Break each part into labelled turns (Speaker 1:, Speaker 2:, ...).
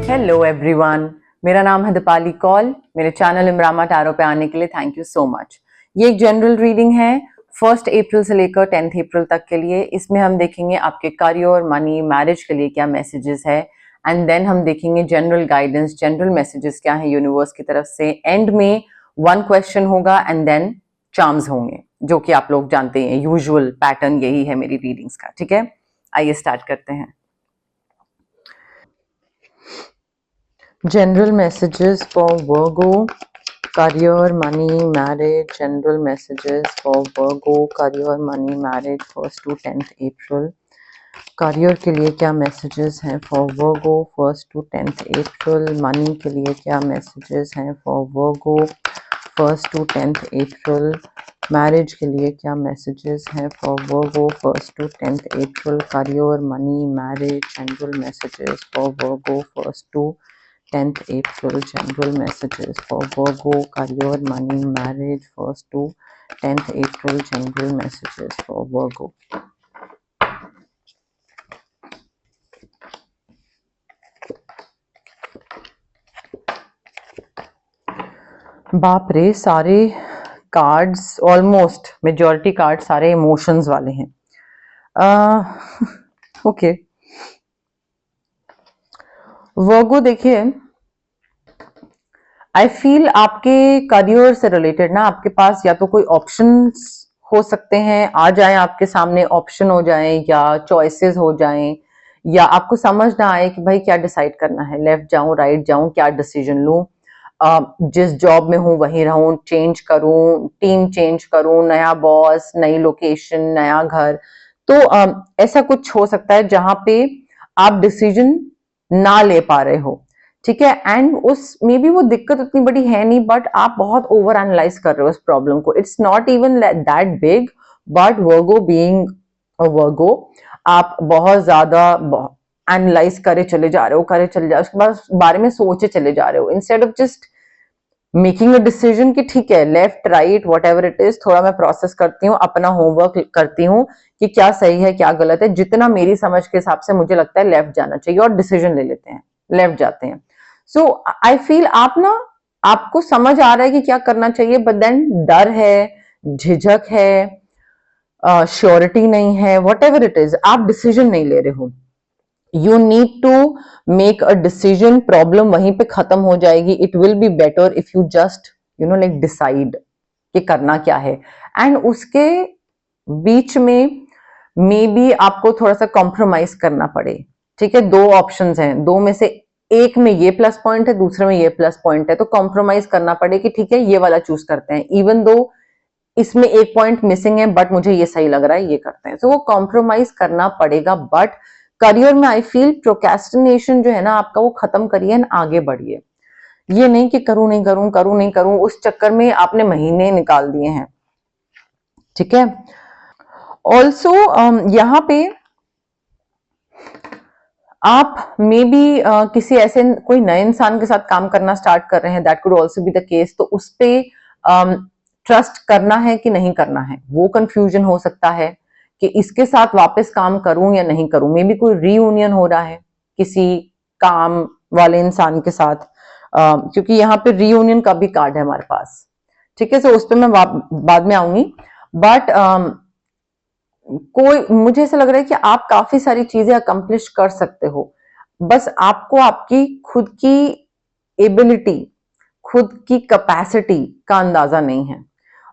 Speaker 1: Hello everyone, मेरा नाम है दीपाली कौल। मेरे चैनल इमरामा टैरो पे आने के लिए थैंक यू सो मच। ये एक जनरल रीडिंग है 1 अप्रैल से लेकर 10 अप्रैल तक के लिए। इसमें हम देखेंगे आपके करियर, मनी, मैरिज के लिए क्या मैसेजेस है, एंड देन हम देखेंगे जनरल गाइडेंस, जनरल मैसेजेस क्या है यूनिवर्स की तरफ से। एंड में 1 क्वेश्चन होगा एंड देन चार्म्स होंगे, जो कि आप लोग जानते हैं, यूजुअल पैटर्न यही है मेरी रीडिंग्स का। ठीक है, आइए स्टार्ट करते हैं। General messages for Virgo, career, money, marriage. General messages for Virgo, career, money, marriage, 1st to 10th April. career के लिए क्या messages हैं for Virgo, 1st to 10th April. money के लिए क्या messages हैं for Virgo, 1st to 10th April. marriage के लिए क्या messages हैं for Virgo, 1st to 10th April. career, money, marriage. general messages for Virgo, 1st to 10th April. general messages for Virgo, career, money, marriage, 1st to 10th April. general messages for Virgo. बाप रे, सारे cards, almost majority card सारे emotions वाले हैं। Okay, वर्गो देखिए, I feel आपके career से related ना आपके पास या तो कोई ऑप्शंस हो सकते हैं, आ जाए आपके सामने, ऑप्शन हो जाए या चॉइसेस हो जाएं, या आपको समझ ना आए कि भाई क्या डिसाइड करना है, लेफ्ट जाऊं राइट जाऊं, क्या डिसीजन लूं, जिस जॉब में हूं वहीं रहूं, चेंज करूं, टीम चेंज करूं, नया बॉस, नई लोकेशन, नया घर। तो ऐसा कुछ हो सकता है जहां पे आप डिसीजन ना ले पा रहे हो। ठीक है, एंड उस मे बी वो दिक्कत उतनी बड़ी है नहीं, बट आप बहुत ओवर एनालाइज कर रहे हो इस प्रॉब्लम को। It's not even that big, but Virgo being Virgo, आप बहुत ज्यादा एनालाइज करे चले जा रहे हो, करे चले जा रहे हो, उसके बाद उस बारे में सोचे चले जा रहे हो, instead of just making a decision कि ठीक है left right what ever it is, थोड़ा मैं प्रोसेस करती हूँ, अपना होमवर्क करती हूँ कि क्या सही है क्या गलत है। जितना मेरी समझ के हिसाब से मुझे लगता है लेफ्ट जाना चाहिए, और डिसीजन ले लेते हैं, लेफ्ट जाते हैं। सो आई फील आप ना, आपको समझ आ रहा है कि क्या करना चाहिए, बट देन डर है, झिझक है, श्योरिटी नहीं है, वट एवर इट इज, आप डिसीजन नहीं ले रहे हो। You need to make a decision, problem वहीं पे खत्म हो जाएगी। It will be better if you just like decide कि करना क्या है, एंड उसके बीच में मे बी आपको थोड़ा सा कॉम्प्रोमाइज करना पड़े। ठीक है, 2 ऑप्शंस हैं, 2 में से एक में ये प्लस पॉइंट है, दूसरे में ये प्लस पॉइंट है, तो कॉम्प्रोमाइज करना पड़े कि ठीक है ये वाला चूज करते हैं, इवन दो इसमें एक पॉइंट मिसिंग है, बट मुझे ये सही लग रहा है, ये करते हैं। तो वो कॉम्प्रोमाइज करना पड़ेगा। बट करियर में आई फील प्रोक्रेस्टिनेशन जो है ना आपका, वो खत्म करिए एंड आगे बढ़िए। ये नहीं कि करूं नहीं करूं, करूं नहीं करूं, उस चक्कर में आपने महीने निकाल दिए हैं। ठीक है, ऑल्सो यहाँ पे आप मे बी किसी ऐसे कोई नए इंसान के साथ काम करना स्टार्ट कर रहे हैं, that could also be the case. तो उस पे ट्रस्ट करना है कि नहीं करना है, वो कंफ्यूजन हो सकता है कि इसके साथ वापस काम करूं या नहीं करूं। मे बी कोई रीयूनियन हो रहा है किसी काम वाले इंसान के साथ, क्योंकि यहाँ पे रीयूनियन का भी कार्ड है हमारे पास। ठीक है, तो उस पर मैं बाद में आऊंगी। बट कोई, मुझे ऐसा लग रहा है कि आप काफी सारी चीजें अकम्प्लिश कर सकते हो, बस आपको आपकी खुद की एबिलिटी, खुद की कैपेसिटी का अंदाजा नहीं है,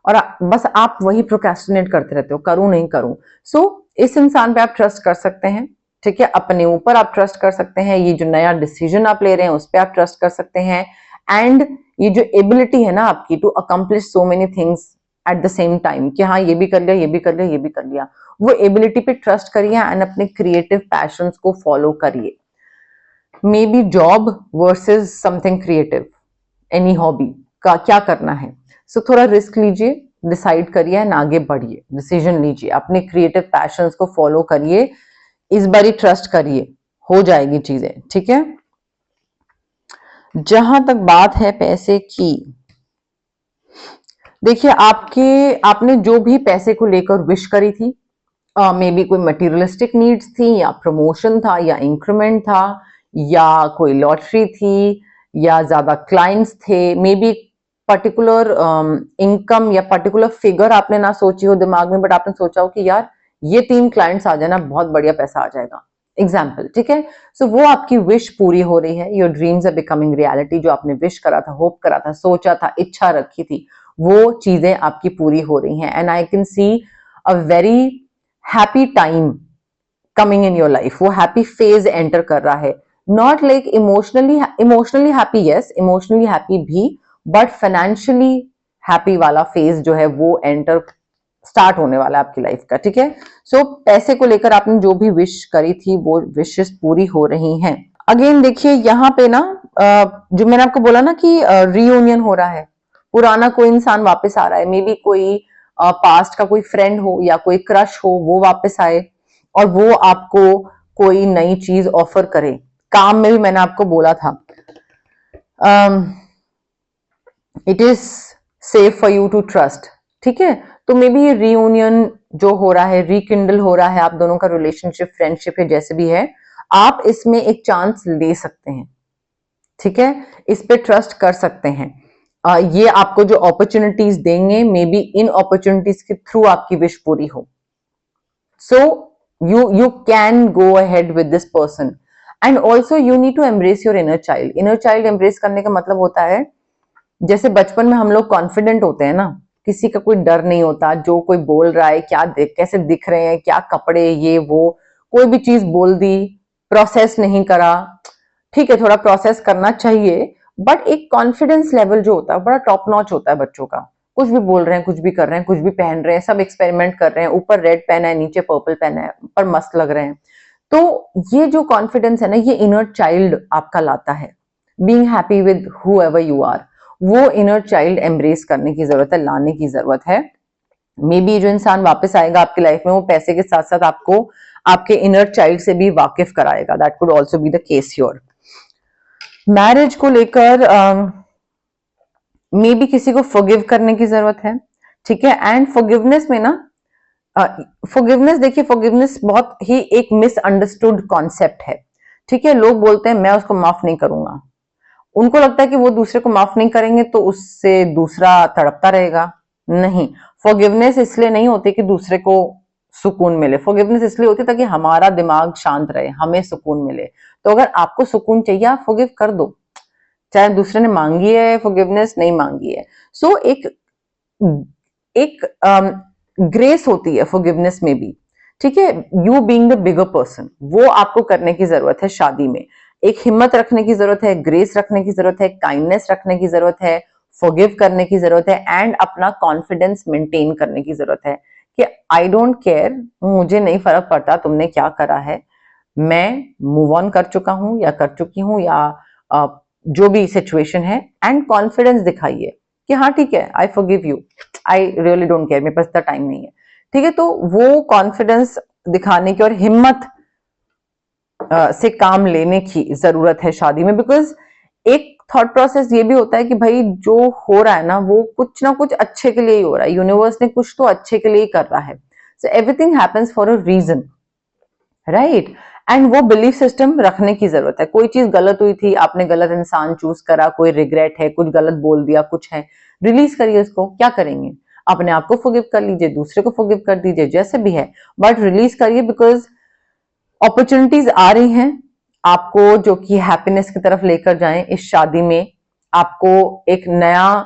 Speaker 1: और बस आप वही प्रोक्रेस्टिनेट करते रहते हो, करूं नहीं करूं। सो इस इंसान पे आप ट्रस्ट कर सकते हैं। ठीक है, अपने ऊपर आप ट्रस्ट कर सकते हैं, ये जो नया डिसीजन आप ले रहे हैं उस पर आप ट्रस्ट कर सकते हैं, एंड ये जो एबिलिटी है ना आपकी to accomplish so many things at the same time, कि हाँ ये भी कर लिया, ये भी कर लिया, ये भी कर लिया, वो एबिलिटी पे ट्रस्ट करिए एंड अपने क्रिएटिव पैशंस को फॉलो करिए। May be job versus something creative, any hobby का क्या करना है। सो थोड़ा रिस्क लीजिए, डिसाइड करिए एंड आगे बढ़िए, डिसीजन लीजिए, अपने क्रिएटिव पैशंस को फॉलो करिए, इस बारी ट्रस्ट करिए, हो जाएगी चीजें। ठीक है, जहां तक बात है पैसे की, देखिए आपने जो भी पैसे को लेकर विश करी थी, मे बी कोई मटेरियलिस्टिक नीड्स थी, या प्रमोशन था, या इंक्रीमेंट था, या कोई लॉटरी थी, या ज्यादा क्लाइंट्स थे, मे बी पर्टिकुलर इनकम या पर्टिकुलर फिगर आपने ना सोची हो दिमाग में, बट आपने सोचा हो कि यार ये 3 क्लाइंट्स आ जाना, बहुत बढ़िया पैसा आ जाएगा, एग्जाम्पल, ठीक है। सो वो आपकी विश पूरी हो रही है, your dreams are becoming reality. जो आपने विश करा था, होप करा था, सोचा था, इच्छा रखी थी, वो चीजें आपकी पूरी हो रही हैं। And I can see a very happy time coming in your life. वो हैप्पी फेज एंटर कर रहा है, not like emotionally happy, yes emotionally happy भी, बट फाइनेंशियली हैप्पी वाला फेज जो है वो एंटर स्टार्ट होने वाला है आपकी लाइफ का, ठीक है। सो पैसे को लेकर आपने जो भी विश करी थी वो विशेस पूरी हो रही हैं। अगेन देखिए यहाँ पे ना जो मैंने आपको बोला ना कि रीयूनियन हो रहा है, पुराना कोई इंसान वापस आ रहा है, मे बी कोई पास्ट का कोई फ्रेंड हो या कोई क्रश हो, वो वापस आए और वो आपको कोई नई चीज ऑफर करे। काम में भी मैंने आपको बोला था it is safe for you to trust, ठीक है। तो मे बी ये रीयूनियन जो हो रहा है, रिकिंडल हो रहा है, आप दोनों का रिलेशनशिप, फ्रेंडशिप है, जैसे भी है, आप इसमें एक चांस ले सकते हैं, ठीक है। इस पे ट्रस्ट कर सकते हैं। ये आपको जो अपॉर्चुनिटीज देंगे, मे बी इन अपॉर्चुनिटीज के थ्रू आपकी विश पूरी हो। सो you can go ahead with this person, and also you need to embrace your inner child. inner child embrace करने का मतलब होता है, जैसे बचपन में हम लोग कॉन्फिडेंट होते हैं ना, किसी का कोई डर नहीं होता, जो कोई बोल रहा है, क्या कैसे दिख रहे हैं, क्या कपड़े, ये वो, कोई भी चीज बोल दी, प्रोसेस नहीं करा, ठीक है, थोड़ा प्रोसेस करना चाहिए, बट एक कॉन्फिडेंस लेवल जो होता है बड़ा टॉप नॉच होता है बच्चों का। कुछ भी बोल रहे हैं, कुछ भी कर रहे हैं, कुछ भी पहन रहे हैं, सब एक्सपेरिमेंट कर रहे हैं, ऊपर रेड पहना है, नीचे पर्पल पहना है, ऊपर मस्त लग रहे हैं। तो ये जो कॉन्फिडेंस है ना, ये इनर चाइल्ड आपका लाता है, being happy with whoever you are. वो इनर चाइल्ड एम्ब्रेस करने की जरूरत है, लाने की जरूरत है। मे बी जो इंसान वापस आएगा आपकी लाइफ में, वो पैसे के साथ साथ आपको आपके इनर चाइल्ड से भी वाकिफ कराएगा। That could also be the case your. Marriage को लेकर मे बी किसी को फॉरगिव करने की जरूरत है, ठीक है। एंड फॉरगिवनेस में ना, फॉरगिवनेस देखिए, फॉरगिवनेस बहुत ही एक मिसअंडरस्टूड कॉन्सेप्ट है, ठीक है। लोग बोलते हैं मैं उसको माफ नहीं करूंगा, उनको लगता है कि वो दूसरे को माफ नहीं करेंगे तो उससे दूसरा तड़पता रहेगा। नहीं, फॉरगिवनेस इसलिए नहीं होती कि दूसरे को सुकून मिले, फॉरगिवनेस इसलिए होती है ताकि हमारा दिमाग शांत रहे, हमें सुकून मिले। तो अगर आपको सुकून चाहिए, आप फॉरगिव कर दो, चाहे दूसरे ने मांगी है फॉरगिवनेस, नहीं मांगी है। सो एक ग्रेस होती है फॉरगिवनेस में भी, ठीक है। You being the bigger person, वो आपको करने की जरूरत है शादी में। एक हिम्मत रखने की जरूरत है, ग्रेस रखने की जरूरत है, काइंडनेस रखने की जरूरत है, फॉरगिव करने की जरूरत है, एंड अपना कॉन्फिडेंस मेंटेन करने की जरूरत है कि आई डोंट केयर, मुझे नहीं फर्क पड़ता तुमने क्या करा है, मैं मूव ऑन कर चुका हूं या कर चुकी हूं, या जो भी सिचुएशन है। एंड कॉन्फिडेंस दिखाइए कि हाँ ठीक है, I forgive you, I really don't care, मेरे पास इतना टाइम नहीं है, ठीक है। तो वो कॉन्फिडेंस दिखाने की और हिम्मत से काम लेने की जरूरत है शादी में। बिकॉज एक थॉट प्रोसेस ये भी होता है कि भाई जो हो रहा है ना, वो कुछ ना कुछ अच्छे के लिए ही हो रहा है, यूनिवर्स ने कुछ तो अच्छे के लिए ही कर रहा है। So everything happens for a reason, right. And वो बिलीफ सिस्टम रखने की जरूरत है। कोई चीज गलत हुई थी, आपने गलत इंसान चूज करा, कोई रिग्रेट है, कुछ गलत बोल दिया, कुछ है, रिलीज करिए उसको। क्या करेंगे, अपने आप को फॉरगिव कर लीजिए, दूसरे को फॉरगिव कर दीजिए, जैसे भी है, बट रिलीज करिए। बिकॉज अपॉर्चुनिटीज आ रही हैं आपको जो कि हैप्पीनेस की तरफ लेकर जाएं। इस शादी में आपको एक नया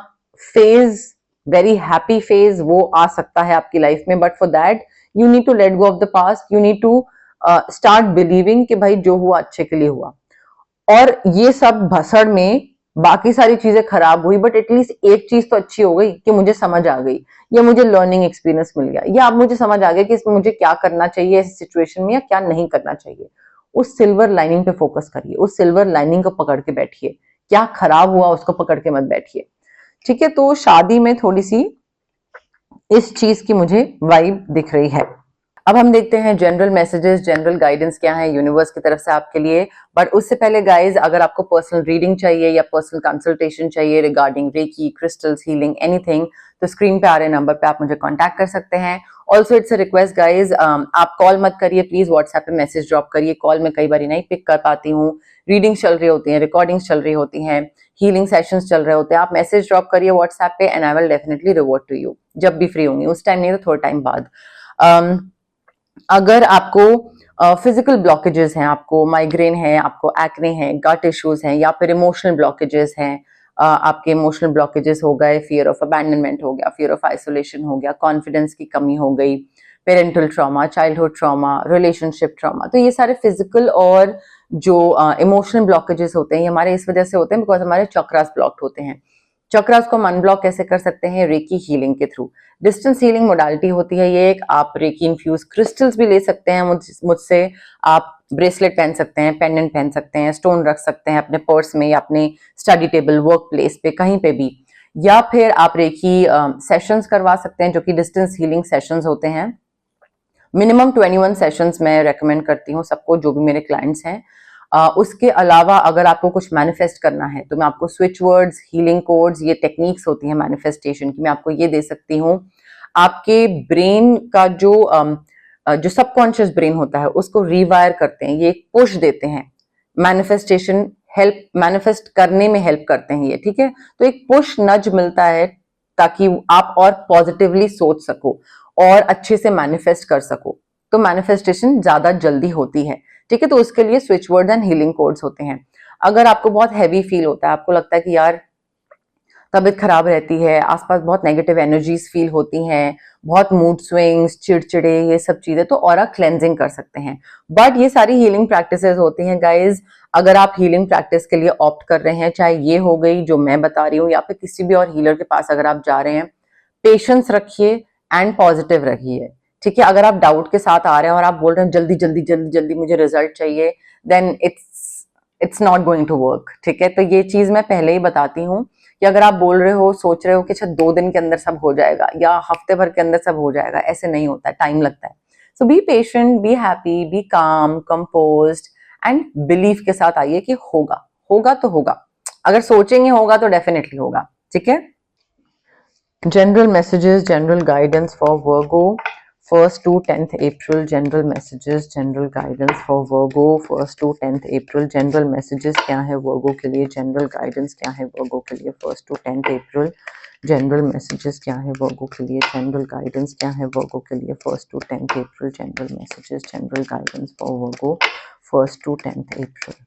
Speaker 1: फेज, वेरी हैप्पी फेज, वो आ सकता है आपकी लाइफ में। But for that you need to let go of the past, you need to start believing कि भाई जो हुआ अच्छे के लिए हुआ। और ये सब भसड़ में बाकी सारी चीजें खराब हुई, बट एटलीस्ट एक चीज तो अच्छी हो गई कि मुझे समझ आ गई, या मुझे लर्निंग एक्सपीरियंस मिल गया, या अब मुझे समझ आ गया कि इसमें मुझे क्या करना चाहिए इस सिचुएशन में, या क्या नहीं करना चाहिए। उस सिल्वर लाइनिंग पे फोकस करिए, उस सिल्वर लाइनिंग को पकड़ के बैठिए, क्या खराब हुआ उसको पकड़ के मत बैठिए, ठीक है। तो शादी में थोड़ी सी इस चीज की मुझे वाइब दिख रही है। अब हम देखते हैं जनरल मैसेजेस, जनरल गाइडेंस क्या है यूनिवर्स की तरफ से आपके लिए। बट उससे पहले गाइज, अगर आपको पर्सनल रीडिंग चाहिए या पर्सनल कंसल्टेशन चाहिए regarding reiki, crystals, healing, anything, तो स्क्रीन पे आ रहे नंबर पे आप मुझे कांटेक्ट कर सकते हैं। Also it's a request guys, आप कॉल मत करिए प्लीज, व्हाट्सएप पे मैसेज ड्रॉप करिए। कॉल में कई बार नहीं पिक कर पाती हूँ, रीडिंग्स चल रही होती हैं, रिकॉर्डिंग्स चल रही होती हैं, हीलिंग सेशंस चल रहे होते हैं। आप मैसेज ड्रॉप करिए व्हाट्सएप पे and I will definitely revert to you जब भी फ्री होंगी, उस टाइम नहीं तो थोड़ा टाइम बाद। अगर आपको फिजिकल ब्लॉकेजेस हैं, आपको माइग्रेन है, आपको एक्ने है, गट इश्यूज हैं, या फिर इमोशनल ब्लॉकेजेस हैं, आपके इमोशनल ब्लॉकेजेस हो गए, फियर ऑफ अबैंडनमेंट हो गया, फियर ऑफ आइसोलेशन हो गया, कॉन्फिडेंस की कमी हो गई, parental trauma, childhood trauma, relationship trauma, तो ये सारे फिजिकल और जो इमोशनल ब्लॉकेजेस होते हैं ये हमारे इस वजह से होते हैं बिकॉज हमारे चक्रास ब्लॉक्ड होते हैं। चक्रास को हम अनब्लॉक कैसे कर सकते हैं? रेकी हीलिंग के थ्रू। डिस्टेंस हीलिंग मोडालिटी होती है ये एक, आप रेकी इन्फ्यूज क्रिस्टल्स भी ले सकते हैं मुझसे, आप ब्रेसलेट पहन सकते हैं, पेंडेंट पहन सकते हैं, स्टोन रख सकते हैं अपने पर्स में या अपने स्टडी टेबल, वर्क प्लेस पे, कहीं पे भी, या फिर आप रेकी सेशंस करवा सकते हैं जो कि डिस्टेंस हीलिंग सेशंस होते हैं। मिनिमम 21 सेशंस मैं रेकमेंड करती हूँ सबको, जो भी मेरे क्लाइंट्स हैं। उसके अलावा अगर आपको कुछ मैनिफेस्ट करना है तो मैं आपको स्विच वर्ड्स, हीलिंग कोड्स, ये टेक्निक्स होती हैं मैनिफेस्टेशन की, मैं आपको ये दे सकती हूँ। आपके ब्रेन का जो सबकॉन्शियस ब्रेन होता है उसको रिवायर करते हैं, ये एक पुश देते हैं। मैनिफेस्टेशन हेल्प, मैनिफेस्ट करने में हेल्प करते हैं ये, ठीक है। तो एक पुश नज मिलता है ताकि आप और पॉजिटिवली सोच सको और अच्छे से मैनिफेस्ट कर सको, तो मैनिफेस्टेशन ज्यादा जल्दी होती है, ठीक है। तो उसके लिए switch word and healing codes होते हैं। अगर आपको बहुत हैवी फील होता है, आपको लगता है कि यार तबीयत खराब रहती है, आसपास बहुत नेगेटिव एनर्जीज फील होती हैं, बहुत मूड स्विंग्स, चिड़चिड़े, ये सब चीजें, तो ऑरा क्लेंजिंग कर सकते हैं। बट ये सारी हीलिंग प्रैक्टिसेस होती हैं गाइज। अगर आप हीलिंग प्रैक्टिस के लिए ऑप्ट कर रहे हैं, चाहे ये हो गई जो मैं बता रही हूँ या फिर किसी भी और हीलर के पास अगर आप जा रहे हैं, पेशेंस रखिए एंड पॉजिटिव रहिए, ठीक है। अगर आप डाउट के साथ आ रहे हैं और आप बोल रहे हैं जल्दी जल्दी जल्दी जल्दी मुझे रिजल्ट चाहिए, then it's not going to work, ठीक है। तो ये चीज मैं पहले ही बताती हूँ कि अगर आप बोल रहे हो, सोच रहे हो कि अच्छा 2 दिन के अंदर सब हो जाएगा या हफ्ते भर के अंदर सब हो जाएगा, ऐसे नहीं होता है, टाइम लगता है। So be patient, be happy, be calm, composed and belief के साथ आइए कि होगा, होगा तो होगा। अगर सोचेंगे होगा तो डेफिनेटली होगा, ठीक है। General messages, general guidance for Virgo, 1st to 10th April. General messages, general guidance for Virgo, 1st to 10th April. General messages क्या है Virgo के लिए, general guidance क्या है Virgo के लिए 1st to 10th April. General messages क्या है Virgo के लिए, general guidance क्या है Virgo के लिए 1st to 10th April. General messages, general guidance for Virgo, 1st to 10th April.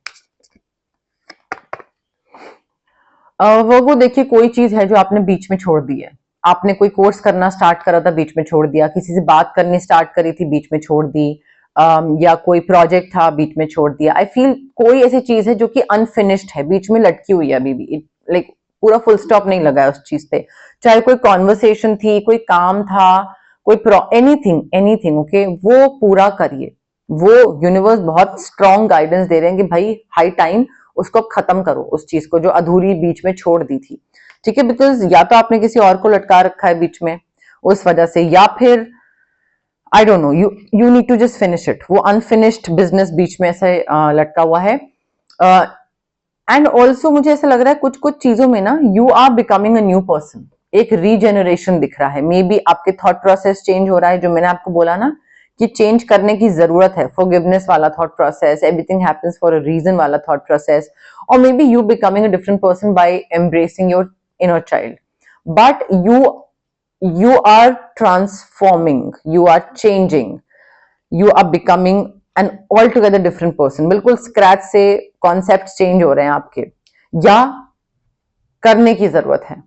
Speaker 1: Virgo देखिए, कोई चीज है जो आपने बीच में छोड़ दी है। आपने कोई कोर्स करना स्टार्ट करा था, बीच में छोड़ दिया, किसी से बात करनी स्टार्ट करी थी, बीच में छोड़ दी, या कोई प्रोजेक्ट था, बीच में छोड़ दिया। आई फील कोई ऐसी चीज है जो कि अनफिनिश्ड है, बीच में लटकी हुई है अभी भी, लाइक पूरा फुल स्टॉप नहीं लगा है उस चीज पे। चाहे कोई कॉन्वर्सेशन थी, कोई काम था, कोई एनीथिंग एनीथिंग, ओके, वो पूरा करिए। वो यूनिवर्स बहुत स्ट्रॉन्ग गाइडेंस दे रहे हैं कि भाई हाई टाइम उसको खत्म करो, उस चीज को जो अधूरी बीच में छोड़ दी थी, ठीक है। बिकॉज या तो आपने किसी और को लटका रखा है बीच में उस वजह से, या फिर I don't know, you need to just finish it. वो अनफिनिश्ड बिजनेस बीच में ऐसे लटका हुआ है। एंड ऑल्सो मुझे ऐसा लग रहा है कुछ कुछ चीजों में ना you are becoming a new person, एक रीजेनरेशन दिख रहा है। मे बी आपके थॉट प्रोसेस चेंज हो रहा है, जो मैंने आपको बोला ना कि चेंज करने की जरूरत है, फॉरगिवनेस वाला thought process, everything happens for a reason वाला थॉट प्रोसेस, और maybe you becoming a different person by embracing your inner child, but you are transforming, you are changing, you are becoming an altogether different person। बिल्कुल scratch से concept change हो रहे हैं आपके, या करने की जरूरत है,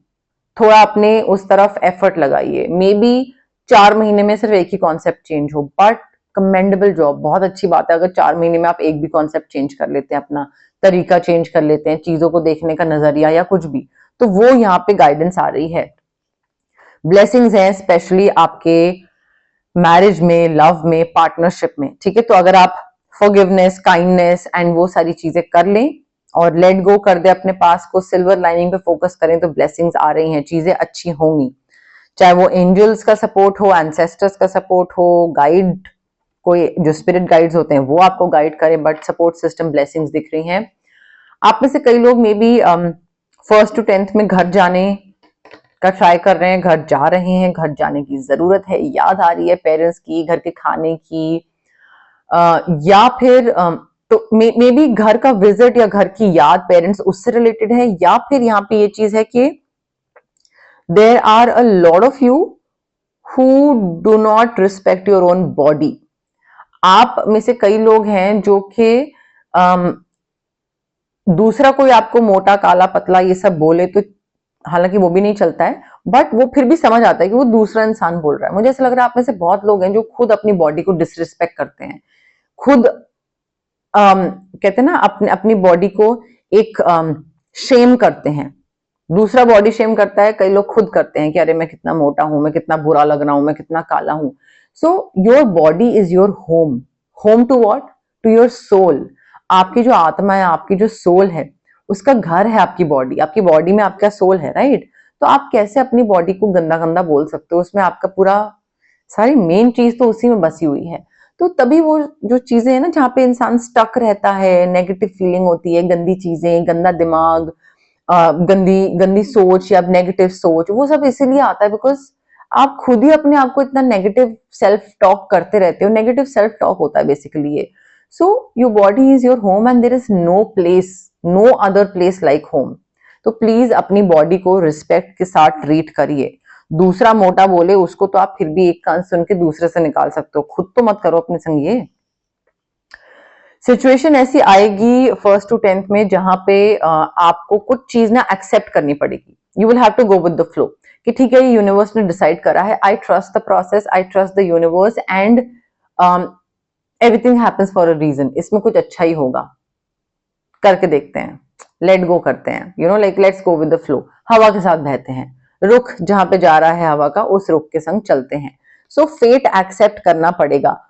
Speaker 1: थोड़ा अपने उस तरफ एफर्ट लगाइए। मे बी 4 महीने में सिर्फ एक ही कॉन्सेप्ट चेंज हो, बट कमेंडेबल जॉब, बहुत अच्छी बात है अगर 4 महीने में आप एक भी कॉन्सेप्ट चेंज कर लेते हैं, अपना तरीका चेंज कर लेते हैं, चीजों को देखने का नजरिया या कुछ भी, तो वो यहाँ पे गाइडेंस आ रही है। ब्लेसिंग्स हैं स्पेशली आपके मैरिज में, लव में, पार्टनरशिप में, ठीक है। तो अगर आप फॉरगिवनेस, काइंडनेस एंड वो सारी चीजें कर लें और लेट गो कर दे अपने पास को, सिल्वर लाइनिंग पे फोकस करें, तो ब्लेसिंग्स आ रही हैं, चीजें अच्छी होंगी। चाहे वो एंजल्स का सपोर्ट हो, एंसेस्टर्स का सपोर्ट हो, गाइड, कोई जो स्पिरिट गाइड्स होते हैं वो आपको गाइड करें, बट सपोर्ट सिस्टम, ब्लेसिंग्स दिख रही हैं। आप में से कई लोग may be 1st to 10th में घर जाने का ट्राई कर रहे हैं, घर जा रहे हैं, घर जाने की जरूरत है, याद आ रही है पेरेंट्स की, घर के खाने की, या फिर तो मे बी घर का विजिट या घर की याद पेरेंट्स उससे रिलेटेड है, या फिर यहाँ पे ये चीज है कि there are a lot of you who do not respect your own body. आप में से कई लोग हैं जो कि दूसरा कोई आपको मोटा काला पतला ये सब बोले तो हालांकि वो भी नहीं चलता है, बट वो फिर भी समझ आता है कि वो दूसरा इंसान बोल रहा है। मुझे ऐसा लग रहा है आप में से बहुत लोग हैं जो खुद अपनी बॉडी को डिसरिस्पेक्ट करते हैं, खुद कहते हैं ना अपने अपनी बॉडी को एक शेम करते हैं। दूसरा बॉडी शेम करता है, कई लोग खुद करते हैं कि अरे मैं कितना मोटा हूं, मैं कितना बुरा लग रहा हूं, मैं कितना काला हूं। So your body is your home. Home to what? To your soul. आपकी जो आत्मा है, आपकी जो सोल है, उसका घर है आपकी बॉडी। आपकी बॉडी में आपका सोल है, राइट? तो आप कैसे अपनी बॉडी को गंदा गंदा बोल सकते हो? उसमें आपका पूरा सारी मेन चीज तो उसी में बसी हुई है। तो तभी वो जो चीजें हैं ना जहाँ पे इंसान स्टक रहता है, नेगेटिव फीलिंग होती है, गंदी चीजें, गंदा दिमाग, गंदी गंदी सोच या नेगेटिव सोच, वो सब इसीलिए आता है बिकॉज आप खुद ही अपने आप को इतना नेगेटिव सेल्फ टॉक करते रहते हो। नेगेटिव सेल्फ टॉक होता है बेसिकली ये। So your body is your home and there is no place, no other place like home. तो प्लीज अपनी बॉडी को रिस्पेक्ट के साथ ट्रीट करिए। दूसरा मोटा बोले उसको तो आप फिर भी एक कान सुन के दूसरे से निकाल सकते हो, खुद तो मत करो अपने संग ये। सिचुएशन ऐसी आएगी 1st to 10th में जहां पे आपको कुछ चीज ना एक्सेप्ट करनी पड़ेगी। You will have to go with the flow कि ठीक है ये यूनिवर्स ने डिसाइड करा है, I trust the process, I trust the universe and everything happens for a reason. इसमें कुछ अच्छा ही होगा, करके देखते हैं, लेट गो करते हैं, you know like let's go with the flow. हवा के साथ बहते हैं, रुख जहां पे जा रहा है हवा का उस रुख के संग चलते हैं। सो फेट एक्सेप्ट करना पड़ेगा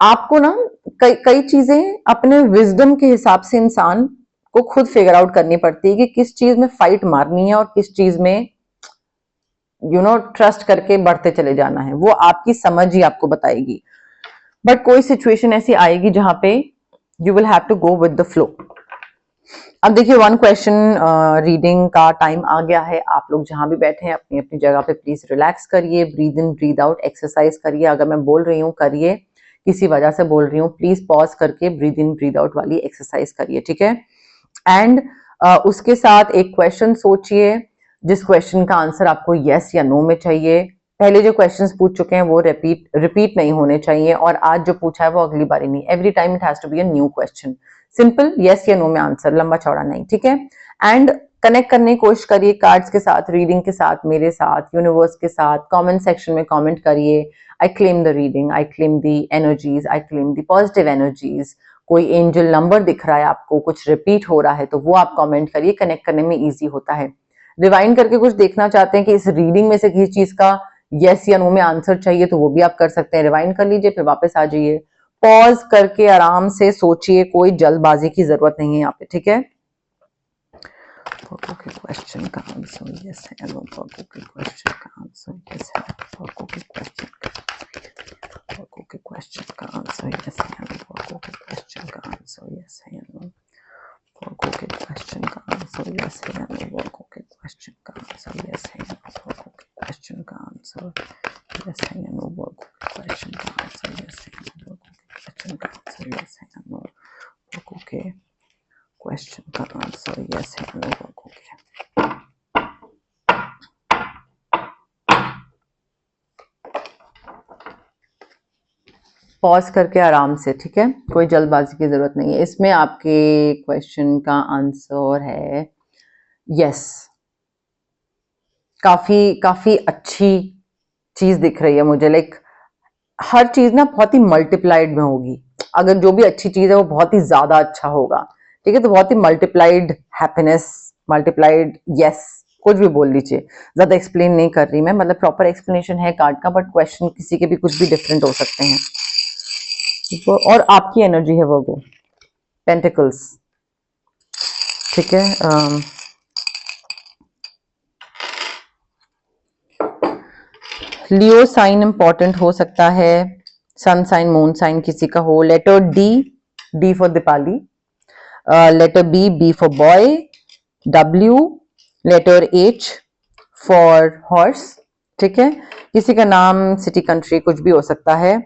Speaker 1: आपको ना। कई चीजें अपने विजडम के हिसाब से इंसान को खुद फिगर आउट करनी पड़ती है कि किस चीज में फाइट मारनी है और किस चीज में ट्रस्ट करके बढ़ते चले जाना है। वो आपकी समझ ही आपको बताएगी। बट कोई सिचुएशन ऐसी आएगी जहां पे you will have to go with the flow. अब देखिए 1 क्वेश्चन रीडिंग का टाइम आ गया है। आप लोग जहां भी बैठे हैं अपनी अपनी जगह पे प्लीज रिलैक्स करिए, breathe in breathe out exercise करिए। अगर मैं बोल रही हूँ करिए, किसी वजह से बोल रही हूँ प्लीज पॉज करके ब्रीद इन ब्रीद आउट वाली एक्सरसाइज करिए, ठीक है? एंड उसके साथ एक क्वेश्चन सोचिए जिस क्वेश्चन का आंसर आपको यस या नो में चाहिए। पहले जो क्वेश्चंस पूछ चुके हैं वो रिपीट नहीं होने चाहिए, और आज जो पूछा है वो अगली बारी नहीं। Every time it has to be a new question, simple yes या नो में आंसर, लंबा चौड़ा नहीं, ठीक है? एंड कनेक्ट करने की कोशिश करिए कार्ड्स के साथ, रीडिंग के साथ, मेरे साथ, यूनिवर्स के साथ। कमेंट सेक्शन में कमेंट करिए, I claim the reading, I claim the energies, I claim the positive energies. कोई एंजल नंबर दिख रहा है आपको, कुछ रिपीट हो रहा है तो वो आप कमेंट करिए, कनेक्ट करने में इजी होता है। रिवाइंड करके कुछ देखना चाहते हैं कि इस रीडिंग में से किसी चीज का यस या नो में आंसर चाहिए तो वो भी आप कर सकते हैं। रिवाइंड कर लीजिए, फिर वापस आ जाइए, पॉज करके आराम से सोचिए, कोई जल्दबाजी की जरूरत नहीं है यहाँ पे, ठीक है? क्वेश्चन का आंसर यस है, क्वेश्चन का आंसर यस है, क्वेश्चन का आंसर यस है, क्वेश्चन का आंसर यस है, क्वेश्चन का आंसर यस है, क्वेश्चन का आंसर यस है, क्वेश्चन का आंसर यस है, क्वेश्चन का आंसर यस है, क्वेश्चन का आंसर यस है, ओके क्वेश्चन का आंसर यस है, ओके। पॉज करके आराम से, ठीक है? कोई जल्दबाजी की जरूरत नहीं है। इसमें आपके क्वेश्चन का आंसर है यस। काफी अच्छी चीज दिख रही है मुझे, लाइक हर चीज ना बहुत ही मल्टीप्लाइड में होगी। अगर जो भी अच्छी चीज है वो बहुत ही ज्यादा अच्छा होगा, ठीक है? तो बहुत ही मल्टीप्लाइड हैप्पीनेस, मल्टीप्लाइड यस, कुछ भी बोल लीजिए। ज्यादा एक्सप्लेन नहीं कर रही मैं, मतलब प्रॉपर एक्सप्लेनेशन है कार्ड का, बट क्वेश्चन किसी के भी कुछ भी डिफरेंट हो सकते हैं। और आपकी एनर्जी है वो पेंटिकल्स, ठीक है? लियो साइन इंपॉर्टेंट हो सकता है, सन साइन, मून साइन किसी का हो। Letter D for Deepali, letter B for boy, W, letter H for horse, ठीक है। किसी का नाम, सिटी, कंट्री कुछ भी हो सकता है।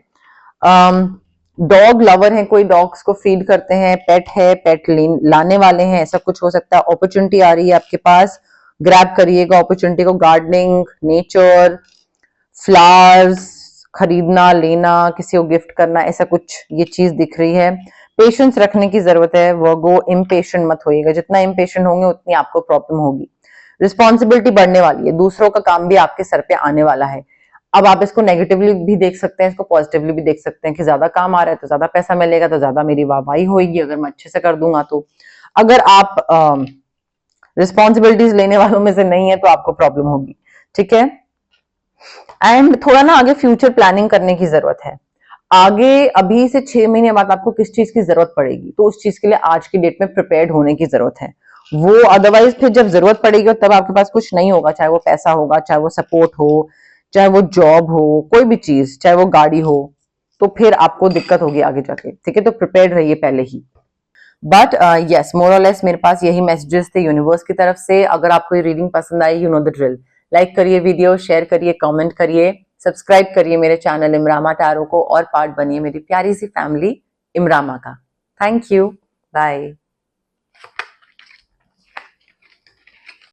Speaker 1: डॉग लवर है, कोई डॉग्स को फीड करते हैं, पेट है, पेट लाने वाले हैं, ऐसा कुछ हो सकता है। अपॉर्चुनिटी आ रही है आपके पास, ग्रैब करिएगा अपॉर्चुनिटी को। गार्डनिंग, नेचर, फ्लावर्स खरीदना, लेना, किसी को गिफ्ट करना, ऐसा कुछ ये चीज दिख रही है। पेशेंस रखने की जरूरत है। वर्गो इम्पेशेंट मत होइएगा, जितना इम्पेशेंट होंगे उतनी आपको प्रॉब्लम होगी। रिस्पॉन्सिबिलिटी बढ़ने वाली है, दूसरों का काम भी आपके सर पे आने वाला है। अब आप इसको नेगेटिवली भी देख सकते हैं, इसको पॉजिटिवली भी देख सकते हैं कि ज्यादा काम आ रहा है तो ज्यादा पैसा मिलेगा, तो ज्यादा मेरी वाहवाही होगी अगर मैं अच्छे से कर दूंगा तो। अगर आप रिस्पॉन्सिबिलिटीज लेने वालों में से नहीं है तो आपको प्रॉब्लम होगी, ठीक है। एंड थोड़ा ना आगे फ्यूचर प्लानिंग करने की जरूरत है। आगे अभी से 6 महीने बाद आपको किस चीज की जरूरत पड़ेगी, तो उस चीज के लिए आज की डेट में प्रिपेयर्ड होने की जरूरत है। वो अदरवाइज फिर जब जरूरत पड़ेगी तब आपके पास कुछ नहीं होगा, चाहे वो पैसा होगा, चाहे वो सपोर्ट हो, चाहे वो जॉब हो, कोई भी चीज, चाहे वो गाड़ी हो, तो फिर आपको दिक्कत होगी आगे जाके, ठीक है। तो प्रिपेयर्ड रहिए पहले ही। बट यस, मोर और लेस मेरे पास यही मैसेजेस थे यूनिवर्स की तरफ से। अगर आपको ये रीडिंग पसंद आई, you know the drill. Like करिए वीडियो, शेयर करिए, कमेंट करिए, सब्सक्राइब करिए मेरे चैनल इमरामा टैरो को, और पार्ट बनिए मेरी प्यारी सी फैमिली इमरामा का। Thank you, bye.